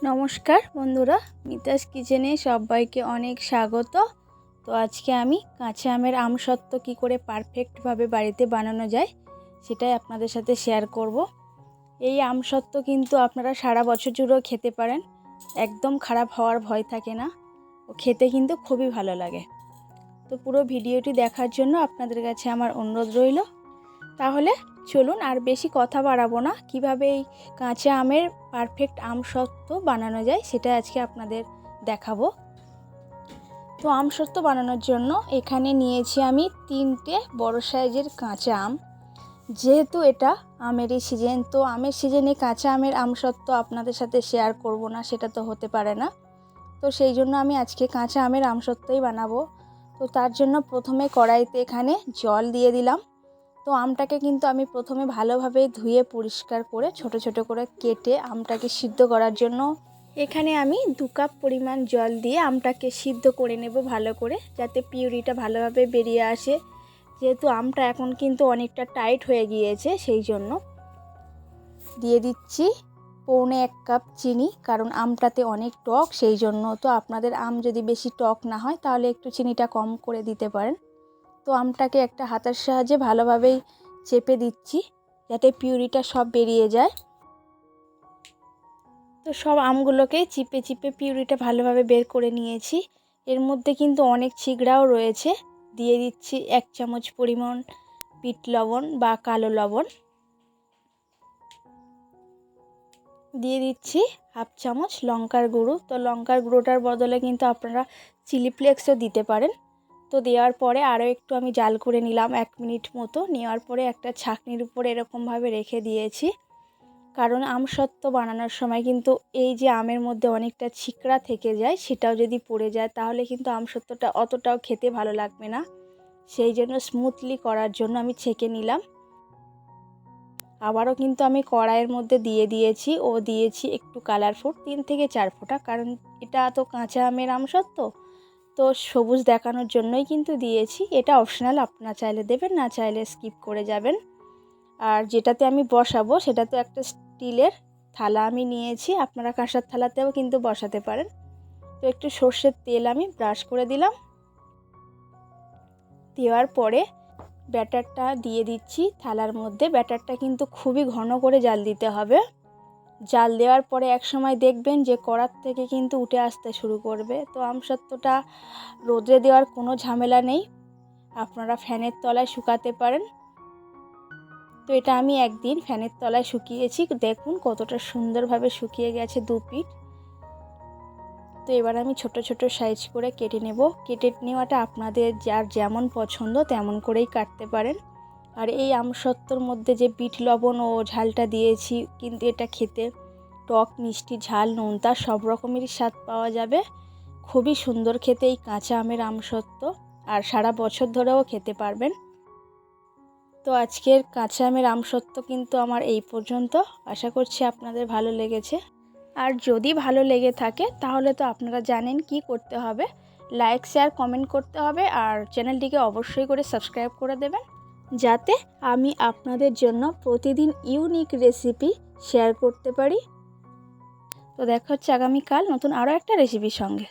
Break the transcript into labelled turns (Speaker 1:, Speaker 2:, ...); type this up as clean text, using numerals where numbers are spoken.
Speaker 1: নমস্কার বন্ধুরা, মিতাস কিচেনে সবাইকে অনেক স্বাগত। তো আজকে আমি কাঁচা আমের আমসত্ত্ব কী করে পারফেক্টভাবে বাড়িতে বানানো যায় সেটাই আপনাদের সাথে শেয়ার করব। এই আমসত্ত্ব কিন্তু আপনারা সারা বছর জুড়েও খেতে পারেন, একদম খারাপ হওয়ার ভয় থাকে না, ও খেতে কিন্তু খুবই ভালো লাগে। তো পুরো ভিডিওটি দেখার জন্য আপনাদের কাছে আমার অনুরোধ রইল। তাহলে চলুন আর বেশি কথা বাড়াবো না, কিভাবে এই কাঁচা আমের পারফেক্ট আমসত্ত্ব বানানো যায় সেটা আজকে আপনাদের দেখাবো। তো আমসত্ত্ব বানানোর জন্য এখানে নিয়েছি আমি 3টে বড় সাইজের কাঁচা আম। যেহেতু এটা আমেরই সিজন, তো আমের সিজনে কাঁচা আমের আমসত্ত্ব আপনাদের সাথে শেয়ার করব না, সেটা তো হতে পারে না। তো সেই জন্য আমি আজকে কাঁচা আমের আমসত্ত্বই বানাবো। তো তার জন্য প্রথমে কড়াইতে এখানে জল দিয়ে দিলাম। তো আমটাকে কিন্তু আমি প্রথমে ভালোভাবে ধুয়ে পরিষ্কার করে ছোট ছোট করে কেটে আমটাকে সিদ্ধ করার জন্য এখানে আমি 2 কাপ পরিমাণ জল দিয়ে আমটাকে সিদ্ধ করে নেব ভালো করে, যাতে পিউরিটা ভালোভাবে বেরিয়ে আসে। যেহেতু আমটা এখন কিন্তু অনেকটা টাইট হয়ে গিয়েছে, সেই জন্য দিয়ে দিচ্ছি 1.25 কাপ চিনি, কারণ আমটাতে অনেক টক সেই জন্য। তো আপনাদের আম যদি বেশি টক না হয় তাহলে একটু চিনিটা কম করে দিতে পারেন। তো আমটাকে একটা হাতের সাহায্যে ভালোভাবেই চেপে দিচ্ছি যাতে পিউরিটা সব বেরিয়ে যায়। তো সব আমগুলোকে চিপে চিপে পিউরিটা ভালোভাবে বের করে নিয়েছি। এর মধ্যে কিন্তু অনেক ছিগড়াও রয়েছে। দিয়ে দিচ্ছি 1 চামচ পরিমাণ বিট লবণ বা কালো লবণ, দিয়ে দিচ্ছি 1/2 চামচ লঙ্কার গুঁড়ো। তো লঙ্কার গুঁড়োটার বদলে কিন্তু আপনারা চিলি ফ্লেক্সও দিতে পারেন। তো দেওয়ার পরে আরও একটু আমি জাল করে নিলাম 1 মিনিট মতো। নেওয়ার পরে একটা ছাঁকনির উপরে এরকমভাবে রেখে দিয়েছি, কারণ আমসত্ত্ব বানানোর সময় কিন্তু এই যে আমের মধ্যে অনেকটা ছিকড়া থেকে যায়, সেটাও যদি পড়ে যায় তাহলে কিন্তু আমসত্ত্বটা অতটাও খেতে ভালো লাগবে না। সেই জন্য স্মুথলি করার জন্য আমি ছেঁকে নিলাম। আবারও কিন্তু আমি কড়াইয়ের মধ্যে দিয়ে দিয়েছি দিয়েছি একটু কালারফুড 3 থেকে 4 ফোঁটা, কারণ এটা তো কাঁচা আমের আমসত্ত্ব, তো সবুজ দেখানোর জন্যই কিন্তু দিয়েছি। এটা অপশনাল, আপনারা চাইলে দেবেন, না চাইলে স্কিপ করে যাবেন। আর যেটাতে আমি বসাবো সেটা তো একটা স্টিলের থালা আমি নিয়েছি, আপনারা কাঁসার থালাতেও কিন্তু বসাতে পারেন। তো একটু সর্ষের তেল আমি ব্রাশ করে দিলাম। দেওয়ার পরে ব্যাটারটা দিয়ে দিচ্ছি থালার মধ্যে। ব্যাটারটা কিন্তু খুবই ঘন করে জাল দিতে হবে। জাল দেওয়ার পরে এক সময় দেখবেন যে কড়ার থেকে কিন্তু উঠে আসতে শুরু করবে। তো আমসত্ত্বটা রোদে দেওয়ার কোনো ঝামেলা নেই, আপনারা ফ্যানের তলায় শুকাতে পারেন। তো এটা আমি একদিন ফ্যানের তলায় শুকিয়েছি, দেখুন কতটা সুন্দরভাবে শুকিয়ে গেছে 2 পিঠ। তো এবার আমি ছোট ছোট সাইজ করে কেটে নেব। কেটে নেওয়াটা আপনাদের যার যেমন পছন্দ তেমন করেই কাটতে পারেন। আর এই আমসত্ত্বর মধ্যে যে বিট লবণ ও ঝালটা দিয়েছি, কিন্তু এটা খেতে টক মিষ্টি ঝাল নোনতা সব রকমেরই স্বাদ পাওয়া যাবে। খুবই সুন্দর খেতে এই কাঁচা আমের আমসত্ত্ব, আর সারা বছর ধরেও খেতে পারবেন। তো আজকের কাঁচা আমের আমসত্ত্ব কিন্তু আমার এই পর্যন্ত। আশা করছি আপনাদের ভালো লেগেছে। আর যদি ভালো লেগে থাকে তাহলে তো আপনারা জানেন কি করতে হবে, লাইক শেয়ার কমেন্ট করতে হবে, আর চ্যানেলটিকে অবশ্যই করে সাবস্ক্রাইব করে দেবেন, যাতে আমি আপনাদের জন্য প্রতিদিন ইউনিক রেসিপি শেয়ার করতে পারি। তো দেখা হচ্ছে আগামীকাল নতুন আরও একটা রেসিপির সঙ্গে।